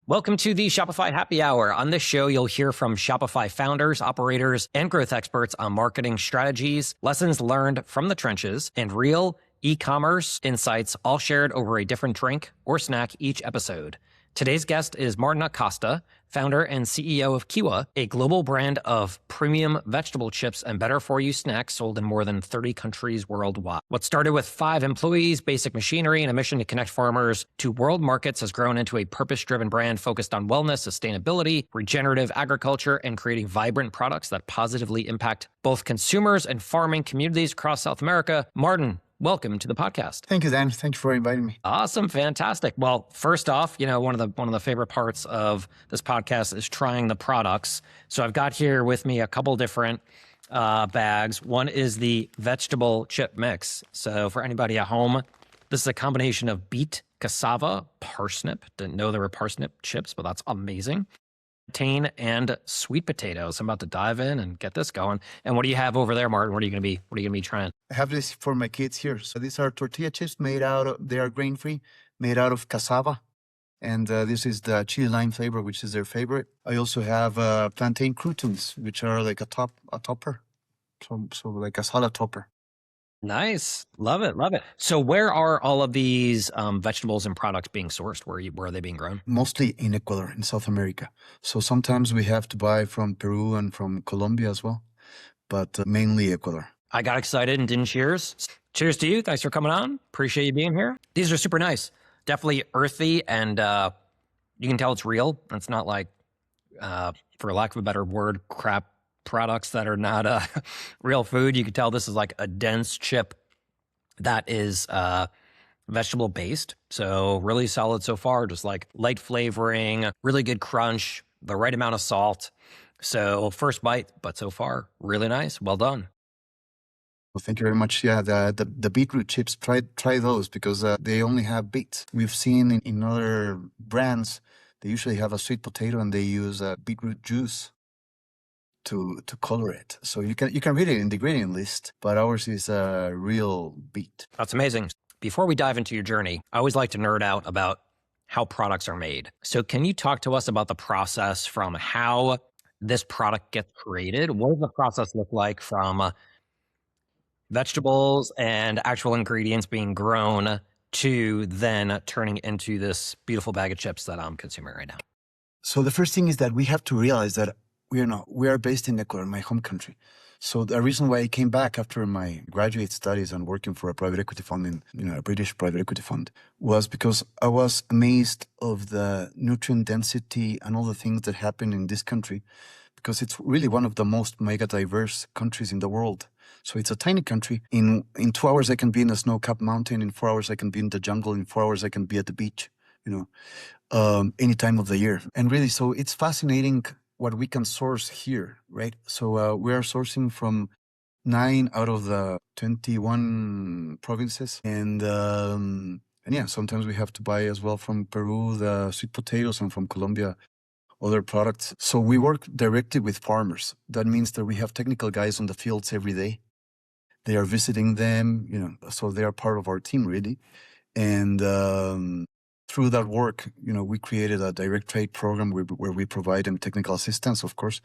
Welcome to the Shopify Happy Hour. On this show, you'll hear from Shopify founders, operators, and growth experts on marketing strategies, lessons learned from the trenches, and real e-commerce insights, all shared over a different drink or snack each episode. Today's guest is Martin Acosta, founder and CEO of Kiwa, a global brand of premium vegetable chips and better-for-you snacks sold in more than 30 countries worldwide. What started with 5 employees, basic machinery, and a mission to connect farmers to world markets has grown into a purpose-driven brand focused on wellness, sustainability, regenerative agriculture, and creating vibrant products that positively impact both consumers and farming communities across South America. Martin, welcome to the podcast. Thank you, Dan. Thank you for inviting me. Awesome. Fantastic. Well, first off, one of the favorite parts of this podcast is trying the products. So I've got here with me a couple different bags. One is the vegetable chip mix. So for anybody at home, this is a combination of beet, cassava, parsnip. Didn't know there were parsnip chips, but that's amazing. Plantain and sweet potatoes. I'm about to dive in and get this going. And what do you have over there, Martin? What are you going to be trying? I have this for my kids here. So these are tortilla chips they are grain-free, made out of cassava. And this is the chili lime flavor, which is their favorite. I also have plantain croutons, which are like a topper. So like a salad topper. Nice. Love it. Love it. So where are all of these vegetables and products being sourced? Where are they being grown? Mostly in Ecuador, in South America. So sometimes we have to buy from Peru and from Colombia as well, but mainly Ecuador. I got excited and didn't cheers. Cheers to you. Thanks for coming on. Appreciate you being here. These are super nice. Definitely earthy, and you can tell it's real. It's not like, for lack of a better word, crap products that are not real food. You can tell this is like a dense chip that is vegetable based. So really solid so far, just like light flavoring, really good crunch, the right amount of salt. So first bite, but so far, really nice. Well done. Well, thank you very much. Yeah, the beetroot chips, try those because they only have beets. We've seen in other brands, they usually have a sweet potato and they use beetroot juice to color it. So you can read it in the ingredient list, but ours is a real beet. That's amazing. Before we dive into your journey, I always like to nerd out about how products are made. So can you talk to us about the process from how this product gets created? What does the process look like from vegetables and actual ingredients being grown to then turning into this beautiful bag of chips that I'm consuming right now? So the first thing is that we have to realize that we are based in Ecuador, my home country. So the reason why I came back after my graduate studies and working for a private equity fund a British private equity fund was because I was amazed of the nutrient density and all the things that happen in this country, because it's really one of the most mega diverse countries in the world. So it's a tiny country. In 2 hours, I can be in a snow-capped mountain. In 4 hours, I can be in the jungle. In 4 hours, I can be at the beach, any time of the year. And really, so it's fascinating what we can source here, right? So we are sourcing from 9 out of the 21 provinces. And yeah, sometimes we have to buy as well from Peru, the sweet potatoes, and from Colombia, other products. So we work directly with farmers. That means that we have technical guys on the fields every day. They are visiting them, so they are part of our team really. And through that work, we created a direct trade program where we provide them technical assistance, of course,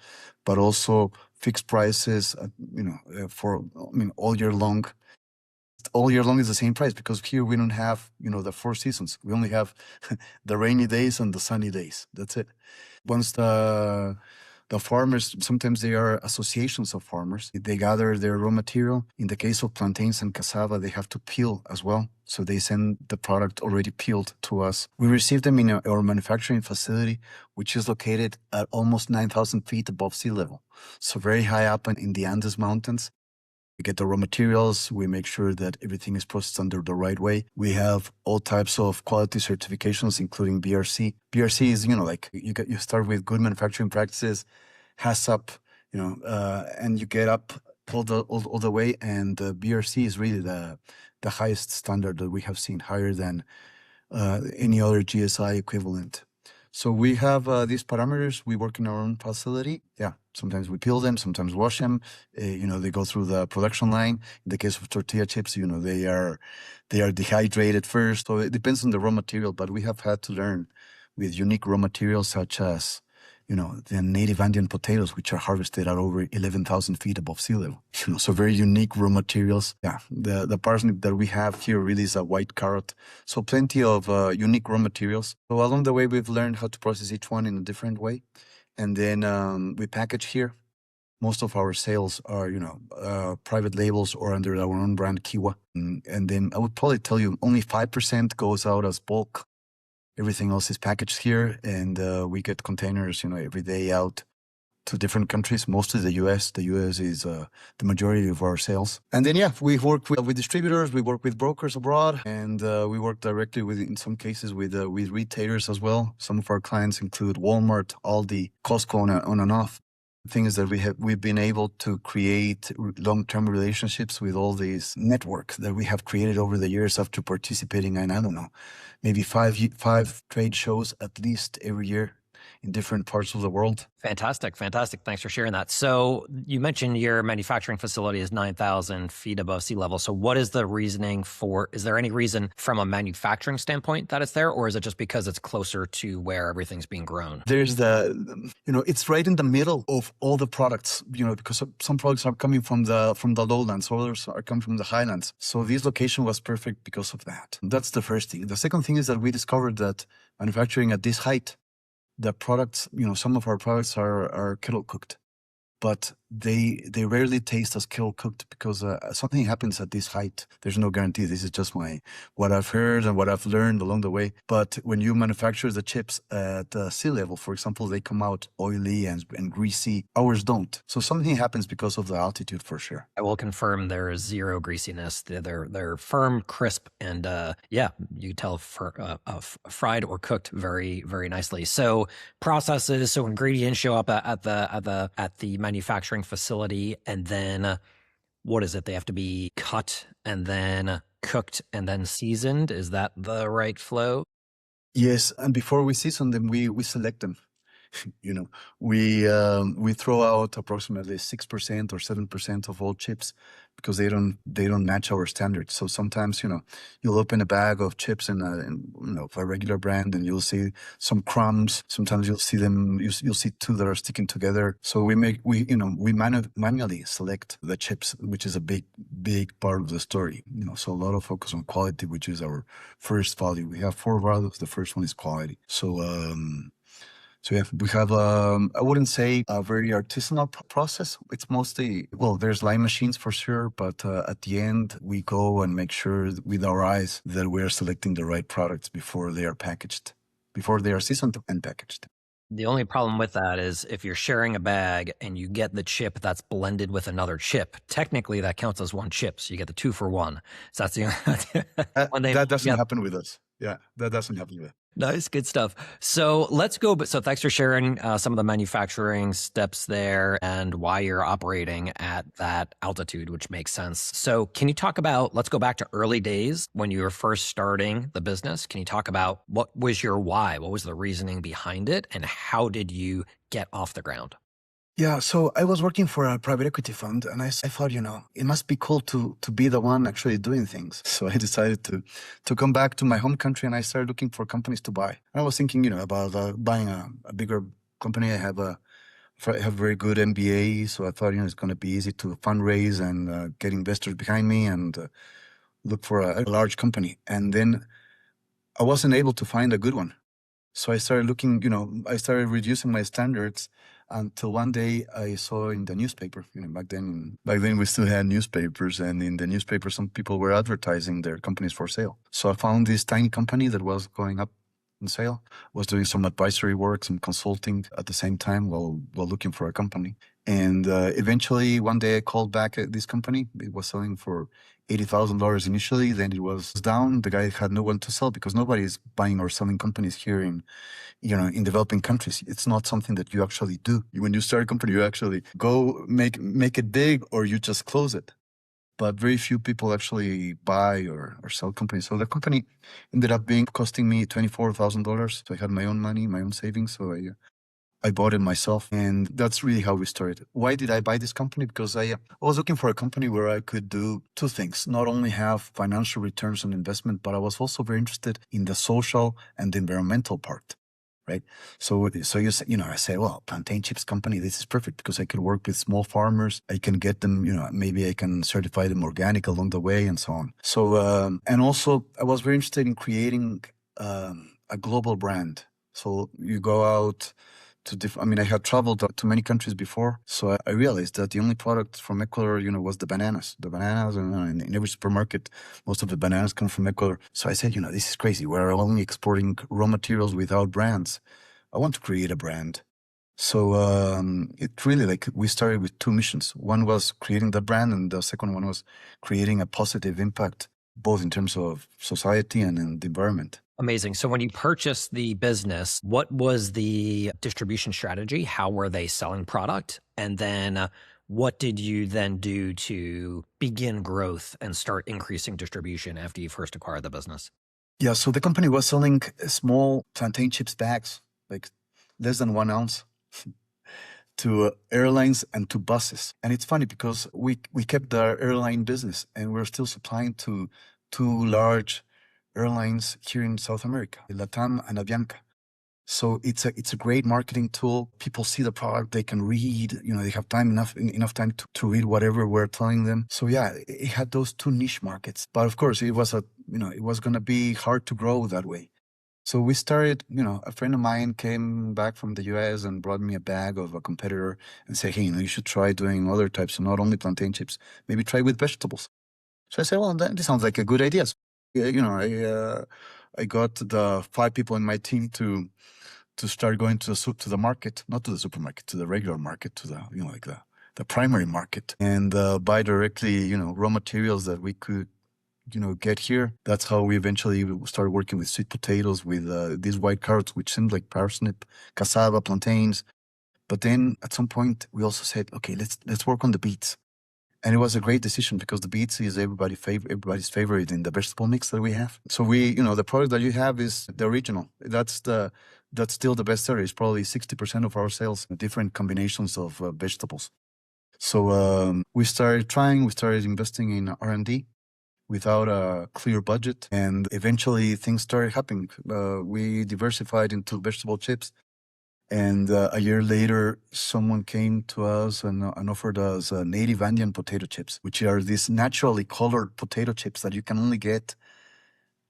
but also fixed prices, all year long. All year long is the same price because here we don't have, the 4 seasons. We only have the rainy days and the sunny days. That's it. Once the farmers, sometimes they are associations of farmers. They gather their raw material. In the case of plantains and cassava, they have to peel as well. So they send the product already peeled to us. We receive them in our manufacturing facility, which is located at almost 9,000 feet above sea level. So very high up in the Andes Mountains. We get the raw materials. We make sure that everything is processed under the right way. We have all types of quality certifications, including BRC. BRC is, you start with good manufacturing practices, HACCP, and you get up all the way. And BRC is really the highest standard that we have seen, higher than any other GSI equivalent. So we have these parameters. We work in our own facility. Yeah, sometimes we peel them, sometimes wash them. They go through the production line. In the case of tortilla chips, they are dehydrated first. So it depends on the raw material, but we have had to learn with unique raw materials such as, the native Andean potatoes, which are harvested at over 11,000 feet above sea level. So very unique raw materials. Yeah, the parsnip that we have here really is a white carrot. So plenty of unique raw materials. So along the way, we've learned how to process each one in a different way. And then we package here. Most of our sales are, private labels or under our own brand, Kiwa. And then I would probably tell you only 5% goes out as bulk. Everything else is packaged here, and we get containers, every day out to different countries, mostly the U.S. The U.S. is the majority of our sales. And then, we work with distributors, we work with brokers abroad, and we work directly with, in some cases, with retailers as well. Some of our clients include Walmart, Aldi, Costco, on and off. The thing is that we've been able to create long-term relationships with all these network that we have created over the years after participating in, I don't know, maybe five trade shows at least every year in different parts of the world. Fantastic. Thanks for sharing that. So you mentioned your manufacturing facility is 9,000 feet above sea level. So what is the reasoning is there any reason from a manufacturing standpoint that it's there, or is it just because it's closer to where everything's being grown? There's it's right in the middle of all the products, because some products are coming from the lowlands, others are coming from the highlands. So this location was perfect because of that. That's the first thing. The second thing is that we discovered that manufacturing at this height, the products, some of our products are kettle cooked, but they rarely taste as kettle cooked because something happens at this height. There's no guarantee. This is just what I've heard and what I've learned along the way. But when you manufacture the chips at sea level, for example, they come out oily and greasy. Ours don't. So something happens because of the altitude for sure. I will confirm there is zero greasiness. They're firm, crisp, and you can tell fried or cooked very, very nicely. So processes, so ingredients show up at the manufacturing facility, and then what is it? They have to be cut and then cooked and then seasoned. Is that the right flow? Yes, and before we season them, we select them. We throw out approximately 6% or 7% of all chips because they don't match our standards. So sometimes you'll open a bag of chips in a regular brand and you'll see some crumbs. Sometimes you'll see two that are sticking together. So we manually select the chips, which is a big part of the story. So a lot of focus on quality, which is our first value. We have 4 values. The first one is quality. So we have, I wouldn't say a very artisanal process. It's mostly, there's line machines for sure, but at the end, we go and make sure with our eyes that we're selecting the right products before they are packaged, before they are seasoned and packaged. The only problem with that is if you're sharing a bag and you get the chip that's blended with another chip, technically that counts as one chip. So you get the 2 for 1. So that's the one that doesn't happen with us. Yeah, that doesn't happen with us. Nice, good stuff. So let's go. So thanks for sharing some of the manufacturing steps there and why you're operating at that altitude, which makes sense. So can you talk about, let's go back to early days when you were first starting the business. Can you talk about what was your why? What was the reasoning behind it? And how did you get off the ground? Yeah, so I was working for a private equity fund, and I thought, it must be cool to be the one actually doing things. So I decided to come back to my home country, and I started looking for companies to buy. And I was thinking, about buying a bigger company. I have very good MBA, so I thought, it's going to be easy to fundraise and get investors behind me and look for a large company. And then I wasn't able to find a good one. So I started looking, I started reducing my standards until one day I saw in the newspaper, back then we still had newspapers, and in the newspaper, some people were advertising their companies for sale. So I found this tiny company that was going up in sale, was doing some advisory work, some consulting at the same time while looking for a company. And eventually one day I called back at this company. It was selling for $80,000 initially. Then it was down. The guy had no one to sell because nobody is buying or selling companies here in developing countries. It's not something that you actually do. When you start a company, you actually go make it big, or you just close it. But very few people actually buy or sell companies. So the company ended up costing me $24,000. So I had my own money, my own savings. So I bought it myself, and that's really how we started. Why did I buy this company? Because I was looking for a company where I could do 2 things: not only have financial returns on investment, but I was also very interested in the social and the environmental part. right? So you say, I say, well, plantain chips company, this is perfect because I can work with small farmers. I can get them, maybe I can certify them organic along the way and so on. So, and also I was very interested in creating a global brand. So you go out to I had traveled to many countries before, so I realized that the only product from Ecuador, was the bananas. The bananas, and in every supermarket, most of the bananas come from Ecuador. So I said, this is crazy. We're only exporting raw materials without brands. I want to create a brand. So it really, like, we started with two missions. One was creating the brand, and the second one was creating a positive impact, both in terms of society and in the environment. Amazing. So when you purchased the business, what was the distribution strategy? How were they selling product? And then what did you then do to begin growth and start increasing distribution after you first acquired the business? Yeah, so the company was selling small plantain chips bags, like less than 1 ounce, to airlines and to buses. And it's funny because we kept the airline business and we're still supplying to two large airlines here in South America, Latam and Avianca. So it's a great marketing tool. People see the product, they can read, they have enough time to read whatever we're telling them. So yeah, it had those two niche markets. But of course, it was going to be hard to grow that way. So we started, a friend of mine came back from the US and brought me a bag of a competitor and said, hey, you should try doing other types, not only plantain chips, maybe try with vegetables. So I said, well, this sounds like a good idea. So, I got the 5 people in my team to start going to the market, not to the supermarket, to the regular market, to the, like the primary market, and buy directly, raw materials that we could get here. That's how we eventually started working with sweet potatoes, with these white carrots, which seemed like parsnip, cassava, plantains. But then at some point we also said, okay, let's work on the beets. And it was a great decision because the beets is everybody's favorite in the vegetable mix that we have. So the product that you have is the original. That's still the best seller. It's probably 60% of our sales, different combinations of vegetables. So we started investing in R&D without a clear budget. And eventually things started happening. We diversified into vegetable chips. And a year later, someone came to us and offered us native Andean potato chips, which are these naturally colored potato chips that you can only get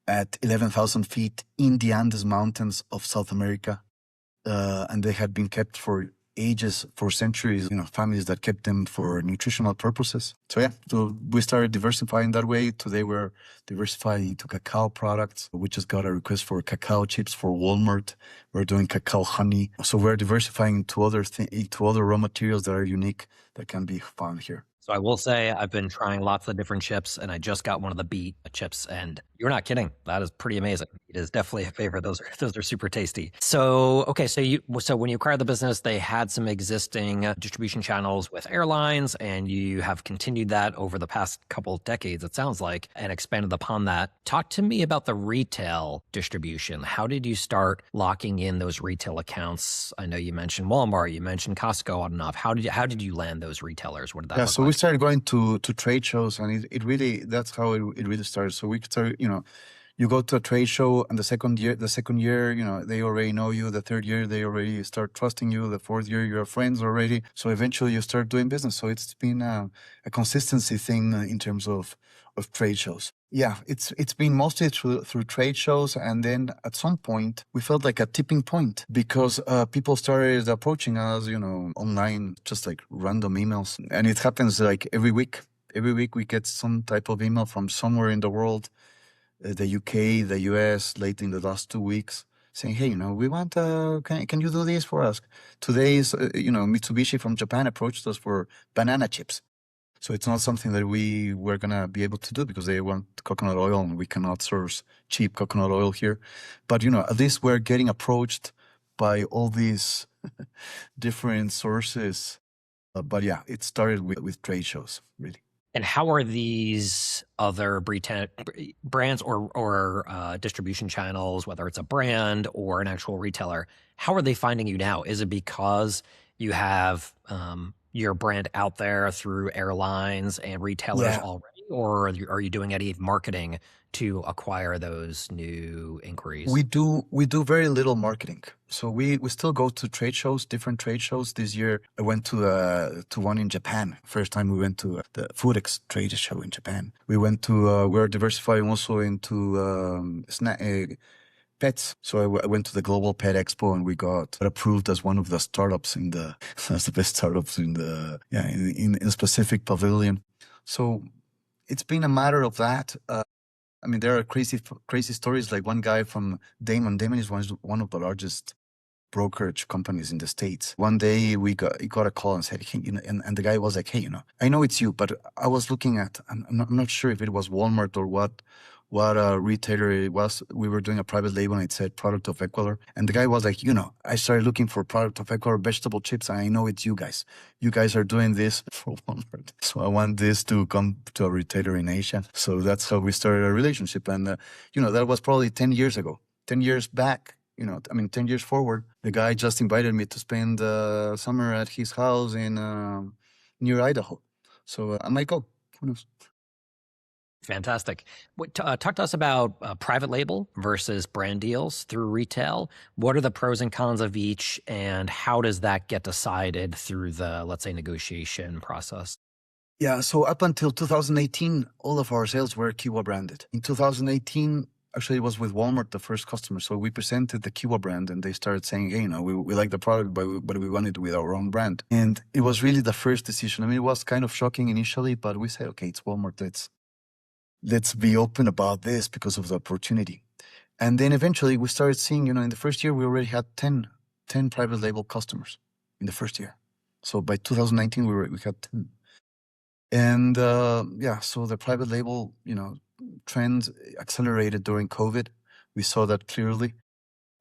at 11,000 feet in the Andes Mountains of South America. And they had been kept for ages, for centuries, families that kept them for nutritional purposes. So we started diversifying that way. Today we're diversifying into cacao products. We just got a request for cacao chips for Walmart. We're doing cacao honey. So we're diversifying to other raw materials that are unique that can be found here. So I will say I've been trying lots of different chips, and I just got one of the beet chips, and you're not kidding. That is pretty amazing. It is definitely a favorite. Those are super tasty. So okay, so when you acquired the business, they had some existing distribution channels with airlines, and you have continued that over the past couple of decades, it sounds like, and expanded upon that. Talk to me about the retail distribution. How did you start locking in those retail accounts? I know you mentioned Walmart, you mentioned Costco on and off. How did you land those retailers? What did that look like? We started going to trade shows, and it really, that's how it really started. So we started, you go to a trade show, and the second year, they already know you. The third year, they already start trusting you. The fourth year, you're friends already. So eventually, you start doing business. So it's been a consistency thing in terms of trade shows. Yeah, it's been mostly through trade shows, and then at some point we felt like a tipping point because people started approaching us, online, just like random emails, and it happens like every week. Every week we get some type of email from somewhere in the world, the UK, the US, late in the last 2 weeks, saying, hey, we want, can you do this for us? Today's, Mitsubishi from Japan approached us for banana chips. So it's not something that we were going to be able to do because they want coconut oil and we cannot source cheap coconut oil here. But, at least we're getting approached by all these different sources. But yeah, it started with trade shows, really. And how are these other brands or distribution channels, whether it's a brand or an actual retailer, how are they finding you now? Is it because you have your brand out there through airlines and retailers already? or are you doing any marketing to acquire those new inquiries? We do very little marketing. So we still go to trade shows, different trade shows. This year I went to one in Japan. First time we went to the Foodex trade show in Japan. We went to we're diversifying also into pets. So I went to the Global Pet Expo and we got approved as one of the startups in the as the best startups in the in a specific pavilion. So it's been a matter of that. I mean, there are crazy stories. Like one guy from Damon. Damon is one of the largest brokerage companies in the States. One day he got a call and said, hey, and the guy was like, hey, I know it's you, but I was looking at, I'm not sure if it was Walmart or what retailer it was. We were doing a private label and it said product of Ecuador. And the guy was like, I started looking for product of Ecuador vegetable chips. And I know it's you guys. You guys are doing this for Walmart. So I want this to come to a retailer in Asia. So that's how we started a relationship. And, that was probably 10 years ago, 10 years back. 10 years forward, the guy just invited me to spend summer at his house in near Idaho. So I might go. Who knows? Fantastic. Talk to us about private label versus brand deals through retail. What are the pros and cons of each, and how does that get decided through the, let's say, negotiation process? Yeah, so up until 2018, all of our sales were Kiwa branded. In 2018, actually, it was with Walmart, the first customer. So we presented the Kiwa brand and they started saying, hey, we like the product, but we want it with our own brand. And it was really the first decision. I mean, it was kind of shocking initially, but we said, okay, it's Walmart. Let's be open about this because of the opportunity. And then eventually we started seeing, in the first year, we already had 10 private label customers in the first year. So by 2019, we had 10. And so the private label, trend accelerated during COVID. We saw that clearly.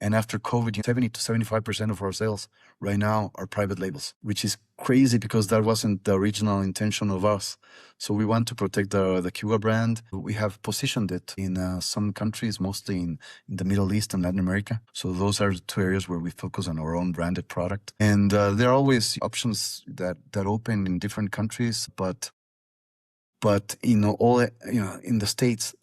And after COVID, 70 to 75% of our sales right now are private labels, which is crazy because that wasn't the original intention of us. So we want to protect the Kiwa brand. We have positioned it in some countries, mostly in the Middle East and Latin America. So those are the two areas where we focus on our own branded product. And there are always options that open in different countries, but in the States,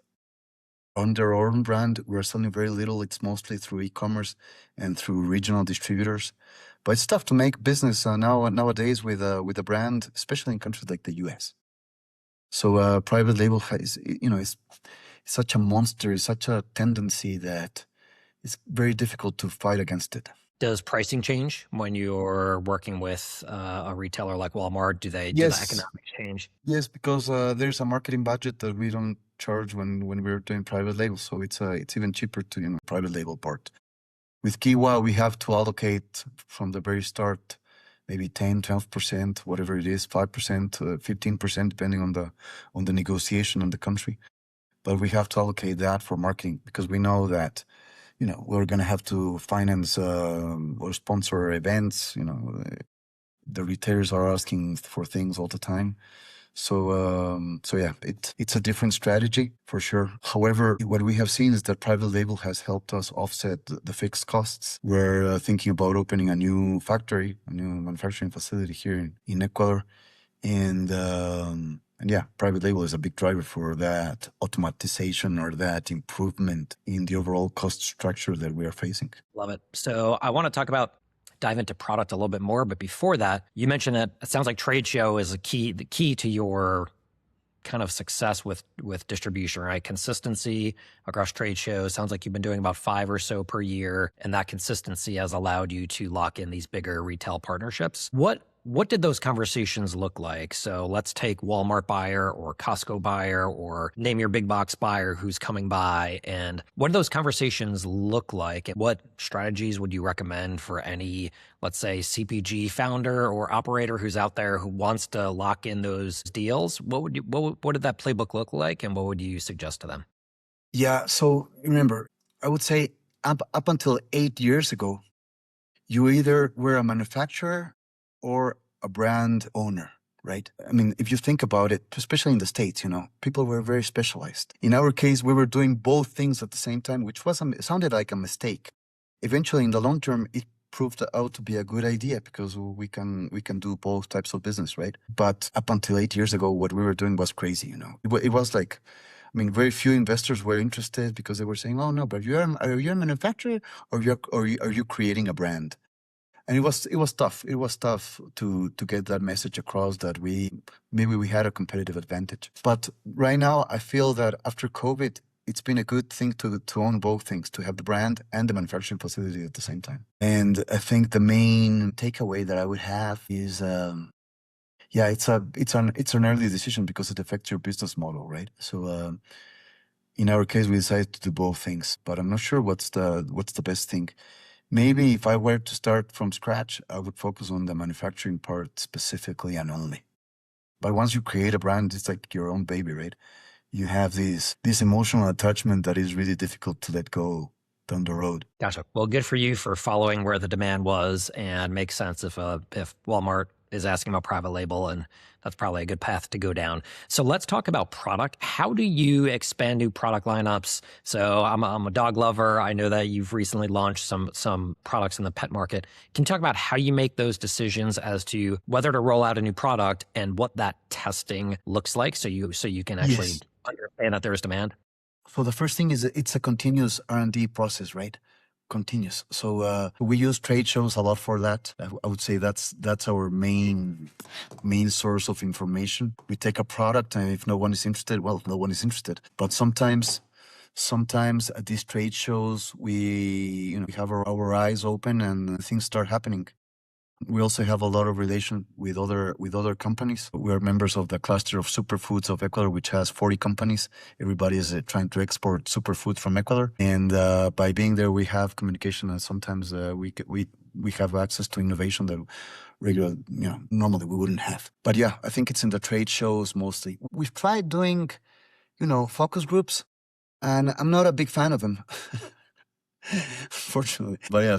under our own brand, we're selling very little. It's mostly through e-commerce and through regional distributors. But it's tough to make business nowadays with a brand, especially in countries like the US. So private label is such a monster, is such a tendency that it's very difficult to fight against it. Does pricing change when you're working with a retailer like Walmart? Do the economics change? Yes, because there's a marketing budget that we don't charge when we're doing private label. So it's even cheaper to private label part. With Kiwa, we have to allocate from the very start, maybe 10, 12%, whatever it is, 5%, 15%, depending on the negotiation and the country. But we have to allocate that for marketing because we know that we're going to have to finance or sponsor events. The retailers are asking for things all the time. So yeah, it's a different strategy for sure. However, what we have seen is that private label has helped us offset the fixed costs. We're thinking about opening a new factory, a new manufacturing facility here in Ecuador. And yeah, private label is a big driver for that automatization or that improvement in the overall cost structure that we are facing. Love it. So I want to dive into product a little bit more. But before that, you mentioned that it sounds like trade show is the key to your kind of success with distribution, right? Consistency across trade shows. Sounds like you've been doing about 5 or so per year, and that consistency has allowed you to lock in these bigger retail partnerships. What did those conversations look like? So let's take Walmart buyer or Costco buyer or name your big box buyer who's coming by. And what do those conversations look like? And what strategies would you recommend for any, let's say, CPG founder or operator who's out there who wants to lock in those deals? What did that playbook look like? And what would you suggest to them? Yeah. So remember, I would say up until 8 years ago, you either were a manufacturer or a brand owner, right? I mean, if you think about it, especially in the States, people were very specialized. In our case, we were doing both things at the same time, which sounded like a mistake. Eventually, in the long term, proved out to be a good idea because we can do both types of business, right? But up until 8 years ago, what we were doing was crazy. It was like, I mean, very few investors were interested because they were saying, "Oh no, but are you a manufacturer or are you creating a brand?" And it was tough. It was tough to get that message across that we had a competitive advantage. But right now, I feel that after COVID, it's been a good thing to own both things, to have the brand and the manufacturing facility at the same time. And I think the main takeaway that I would have is, yeah, it's an early decision because it affects your business model, right? So in our case, we decided to do both things, but I'm not sure what's the best thing. Maybe if I were to start from scratch, I would focus on the manufacturing part specifically and only. But once you create a brand, it's like your own baby, right? You have this emotional attachment that is really difficult to let go down the road. Gotcha. Well, good for you for following where the demand was, and makes sense if Walmart is asking about private label, and that's probably a good path to go down. So let's talk about product. How do you expand new product lineups? So I'm a dog lover. I know that you've recently launched some products in the pet market. Can you talk about how you make those decisions as to whether to roll out a new product and what that testing looks like, so you can actually Yes. understand that there's demand? So the first thing is it's a continuous R&D process, right? Continuous. So we use trade shows a lot for that. I would say that's our main source of information. We take a product, and if no one is interested, well, no one is interested. But sometimes at these trade shows, we have our eyes open and things start happening. We also have a lot of relation with other companies. We are members of the cluster of superfoods of Ecuador, which has 40 companies. Everybody is trying to export superfood from Ecuador, and by being there, we have communication, and sometimes we have access to innovation that normally we wouldn't have. But yeah, I think it's in the trade shows mostly. We've tried doing, focus groups, and I'm not a big fan of them. Fortunately. But yeah,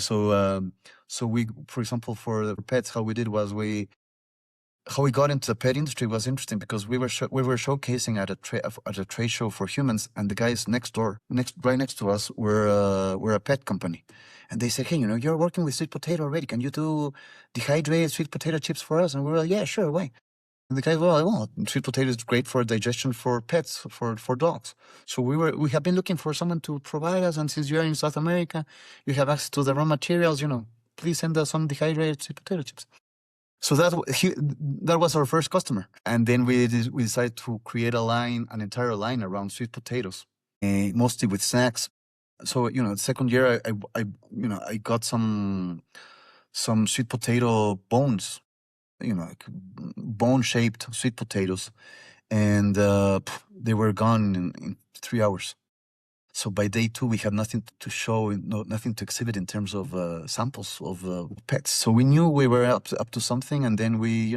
so we, for example, for the pets, how we did was how we got into the pet industry was interesting because we were showcasing at a trade show for humans, and the guys right next to us were a pet company, and they said, "Hey, you're working with sweet potato already. Can you do dehydrated sweet potato chips for us?" And we were like, "Yeah, sure, why?" And the guy, well, sweet potato is great for digestion for pets, for dogs. So we have been looking for someone to provide us, and since you are in South America, you have access to the raw materials. Please send us some dehydrated sweet potato chips. So that was our first customer, and then we decided to create an entire line around sweet potatoes, mostly with snacks. So the second year, I got some sweet potato bones, like bone-shaped sweet potatoes, and they were gone in 3 hours. So by day 2, we had nothing to show, nothing to exhibit in terms of samples of pets. So we knew we were up to something, and then we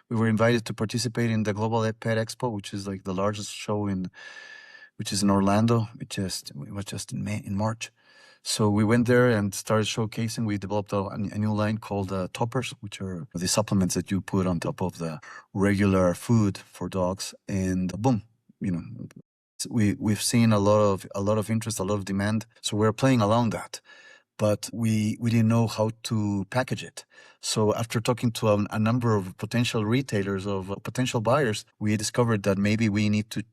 were invited to participate in the Global Pet Expo, which is like the largest show which is in Orlando. It was just in March. So we went there and started showcasing. We developed a new line called toppers, which are the supplements that you put on top of the regular food for dogs. And boom, we've seen a lot of interest, a lot of demand. So we're playing along that, but we didn't know how to package it. So after talking to a number of potential retailers, of potential buyers, we discovered that maybe we need to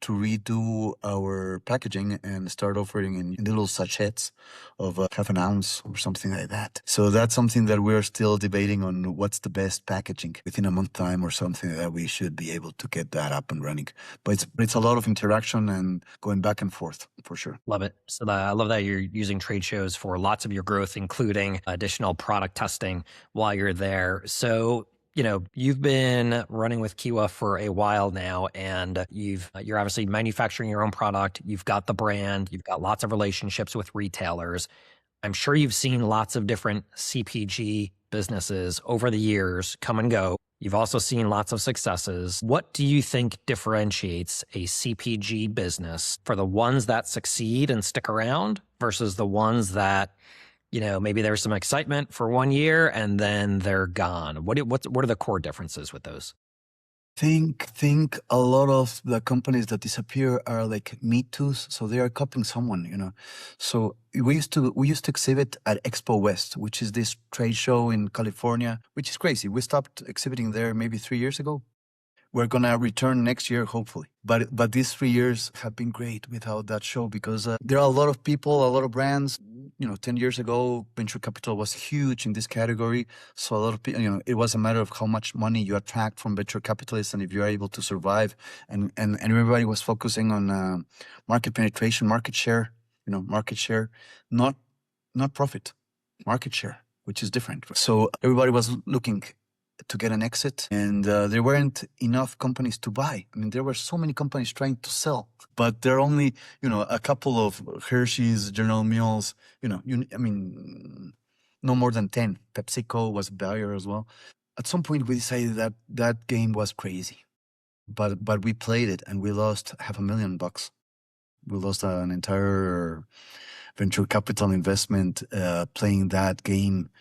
redo our packaging and start offering in little sachets of half an ounce or something like that. So that's something that we're still debating on, what's the best packaging within a month time or something that we should be able to get that up and running. But it's a lot of interaction and going back and forth for sure. Love it. So I love that you're using trade shows for lots of your growth, including additional product testing while you're there. So, you've been running with Kiwa for a while now, and you're obviously manufacturing your own product. You've got the brand. You've got lots of relationships with retailers. I'm sure you've seen lots of different CPG businesses over the years come and go. You've also seen lots of successes. What do you think differentiates a CPG business for the ones that succeed and stick around versus the ones that, maybe there's some excitement for 1 year and then they're gone? What are the core differences with those? Think a lot of the companies that disappear are like Me Too's, so they are copying someone, So we used to exhibit at Expo West, which is this trade show in California, which is crazy. We stopped exhibiting there maybe 3 years ago. We're gonna return next year, hopefully. But these 3 years have been great without that show because there are a lot of people, a lot of brands. 10 years ago, venture capital was huge in this category. So a lot of people, it was a matter of how much money you attract from venture capitalists and if you are able to survive. And everybody was focusing on market penetration, market share, not not profit, market share, which is different. So everybody was looking to get an exit, and there weren't enough companies to buy. I mean, there were so many companies trying to sell, but there are only, a couple of Hershey's, General Mills, no more than 10. PepsiCo was a buyer as well. At some point, we decided that that game was crazy, but we played it and we lost $500,000. We lost an entire venture capital investment playing that game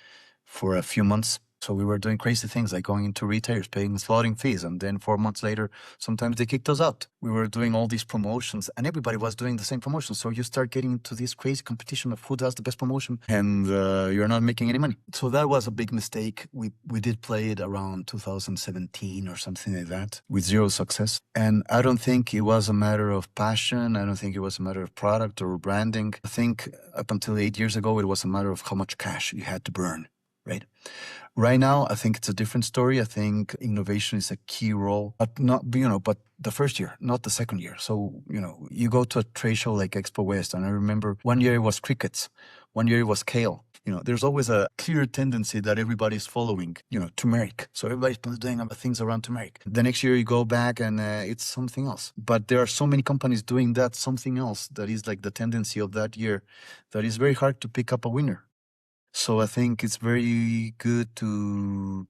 for a few months. So we were doing crazy things like going into retailers, paying slotting fees. And then 4 months later, sometimes they kicked us out. We were doing all these promotions and everybody was doing the same promotion. So you start getting into this crazy competition of who does the best promotion and you're not making any money. So that was a big mistake. We did play it around 2017 or something like that with zero success. And I don't think it was a matter of passion. I don't think it was a matter of product or branding. I think up until 8 years ago, it was a matter of how much cash you had to burn, right? Right now, I think it's a different story. I think innovation is a key role, but but the first year, not the second year. So, you go to a trade show like Expo West, and I remember one year it was crickets, one year it was kale. There's always a clear tendency that everybody's following, turmeric. So everybody's doing things around turmeric. The next year you go back and it's something else. But there are so many companies doing that something else that is like the tendency of that year that is very hard to pick up a winner. So I think it's very good to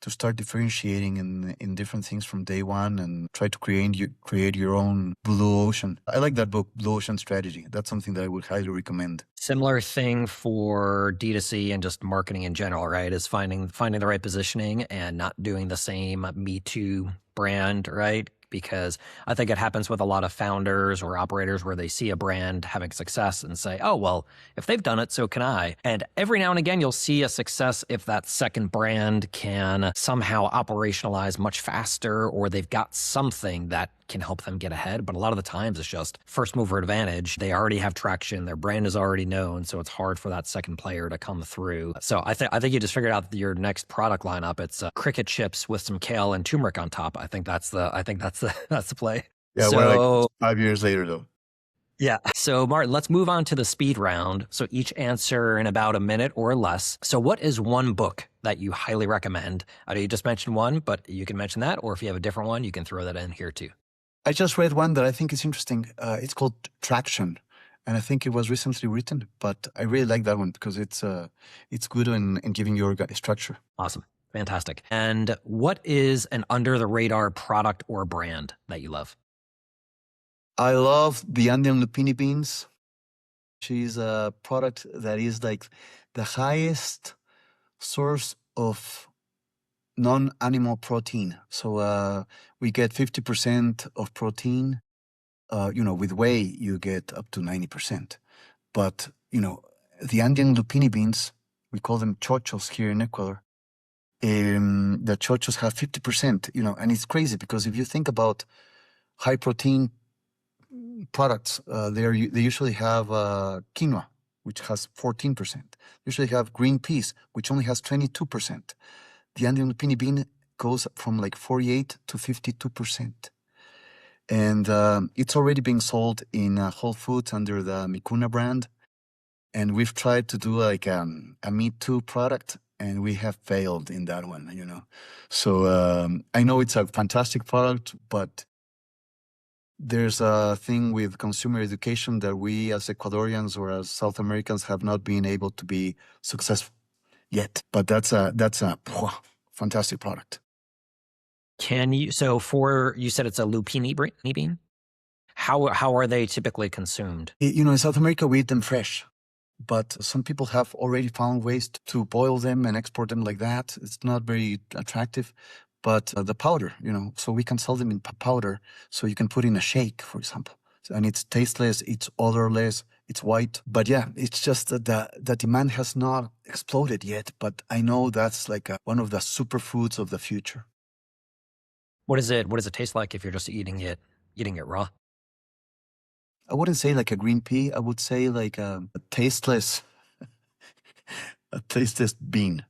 start differentiating in different things from day one and try to create your own blue ocean. I like that book, Blue Ocean Strategy. That's something that I would highly recommend. Similar thing for D2C and just marketing in general, right? Is finding the right positioning and not doing the same Me Too brand, right? Because I think it happens with a lot of founders or operators where they see a brand having success and say, oh, well, if they've done it, so can I. And every now and again, you'll see a success if that second brand can somehow operationalize much faster or they've got something that can help them get ahead. But a lot of the times it's just first mover advantage. They already have traction. Their brand is already known. So it's hard for that second player to come through. So I think you just figured out your next product lineup. It's cricket chips with some kale and turmeric on top. I think that's the play. Yeah, so, we're like 5 years later though. Yeah. So Martin, let's move on to the speed round. So each answer in about a minute or less. So what is one book that you highly recommend? I know you just mentioned one, but you can mention that. Or if you have a different one, you can throw that in here too. I just read one that I think is interesting. It's called Traction. And I think it was recently written, but I really like that one because it's good in giving you a structure. Awesome. Fantastic. And what is an under the radar product or brand that you love? I love the Andean Lupini beans. She's a product that is like the highest source of non-animal protein. So we get 50% of protein. With whey, you get up to 90%. But, the Andean Lupini beans, we call them chochos here in Ecuador. The chochos have 50%, and it's crazy because if you think about high protein products, they usually have quinoa, which has 14%. Usually have green peas, which only has 22%. The Andean Lupini bean goes from like 48 to 52%. And it's already being sold in Whole Foods under the Mikuna brand. And we've tried to do like a Me Too product, and we have failed in that one, So I know it's a fantastic product, but there's a thing with consumer education that we as Ecuadorians or as South Americans have not been able to be successful yet. But that's a fantastic product. You said it's a lupini bean? How are they typically consumed? In South America, we eat them fresh. But some people have already found ways to boil them and export them like that. It's not very attractive. but the powder, so we can sell them in powder. So you can put in a shake, for example. And it's tasteless, it's odorless, it's white. But yeah, it's just that the demand has not exploded yet. But I know that's like one of the superfoods of the future. What does it taste like if you're just eating it raw? I wouldn't say like a green pea. I would say like a tasteless, a tasteless bean.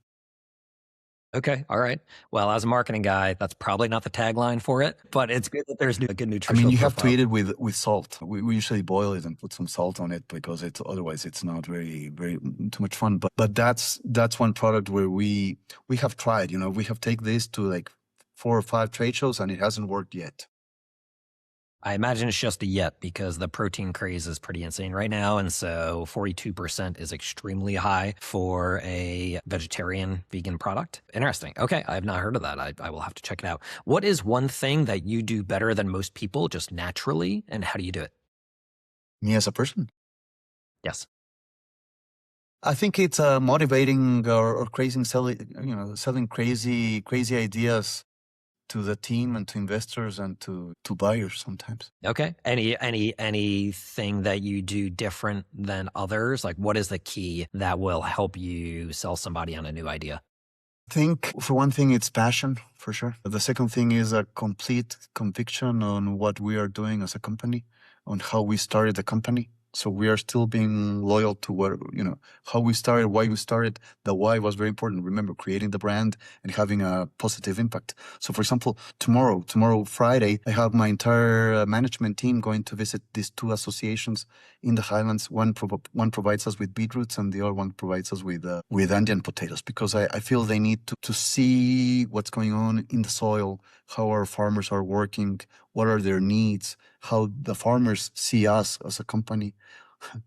Okay, all right. Well, as a marketing guy, that's probably not the tagline for it, but it's good that there's a good I nutritional mean, you have to profile. eat it with salt. We usually boil it and put some salt on it because otherwise it's not very too much fun. But that's one product where we have tried. We have taken this to like 4 or 5 trade shows and it hasn't worked yet. I imagine it's just a yet because the protein craze is pretty insane right now. And so 42% is extremely high for a vegetarian vegan product. Interesting. Okay. I have not heard of that. I will have to check it out. What is one thing that you do better than most people just naturally? And how do you do it? Me as a person, Yes. I think it's motivating or crazy selling crazy ideas to the team and to investors and to buyers sometimes. Okay. Anything that you do different than others? Like what is the key that will help you sell somebody on a new idea? I think for one thing, it's passion for sure. The second thing is a complete conviction on what we are doing as a company, on how we started the company. So we are still being loyal to how we started, why we started. The why was very important. Remember, creating the brand and having a positive impact. So for example, tomorrow, Friday, I have my entire management team going to visit these 2 associations in the highlands. One provides us with beetroots and the other one provides us with Andean potatoes, because I feel they need to see what's going on in the soil, how our farmers are working, what are their needs, how the farmers see us as a company,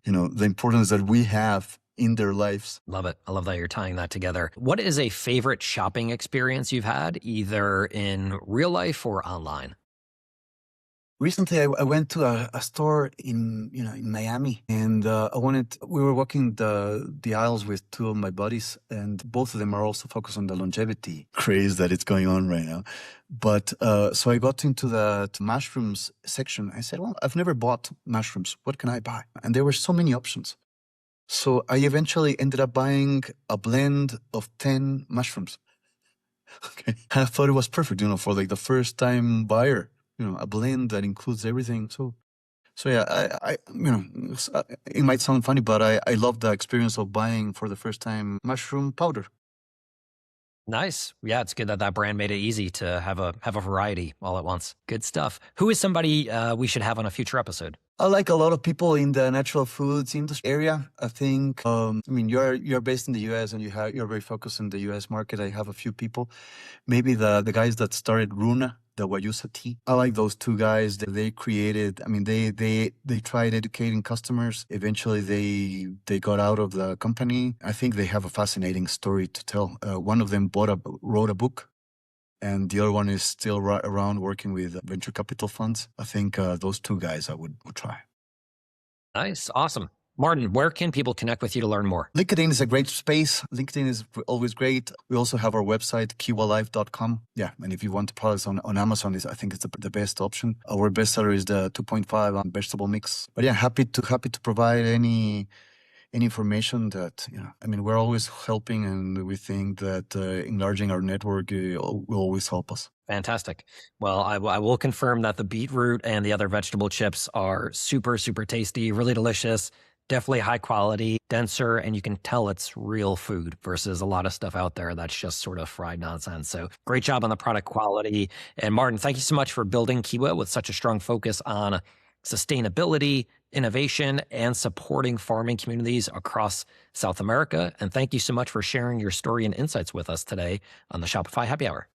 the importance that we have in their lives. Love it. I love that you're tying that together. What is a favorite shopping experience you've had, either in real life or online? Recently, I went to a store in Miami, and we were walking the aisles with 2 of my buddies, and both of them are also focused on the longevity craze that it's going on right now. But so I got into the mushrooms section. I said, well, I've never bought mushrooms. What can I buy? And there were so many options. So I eventually ended up buying a blend of 10 mushrooms. Okay. I thought it was perfect, for like the first time buyer, a blend that includes everything. So yeah, it might sound funny, but I love the experience of buying for the first time mushroom powder. Nice. Yeah, it's good that brand made it easy to have a variety all at once. Good stuff. Who is somebody we should have on a future episode? I like a lot of people in the natural foods industry area. I think, you're based in the U.S. and you're very focused in the U.S. market. I have a few people, maybe the guys that started Runa, the Guayusa tea. I like those 2 guys. They created. They tried educating customers. Eventually, they got out of the company. I think they have a fascinating story to tell. One of them wrote a book, and the other one is still around working with venture capital funds. I think those 2 guys I would try. Nice. Awesome. Martin, where can people connect with you to learn more? LinkedIn is a great space. LinkedIn is always great. We also have our website, kiwalife.com. Yeah, and if you want products on Amazon, I think it's the best option. Our bestseller is the 2.5 on vegetable mix. But yeah, happy to provide any information that, we're always helping, and we think that enlarging our network will always help us. Fantastic. Well, I will confirm that the beetroot and the other vegetable chips are super, super tasty, really delicious, definitely high quality, denser, and you can tell it's real food versus a lot of stuff out there that's just sort of fried nonsense. So great job on the product quality. And Martin, thank you so much for building Kiwa with such a strong focus on sustainability, innovation, and supporting farming communities across South America. And thank you so much for sharing your story and insights with us today on the Shopify Happy Hour.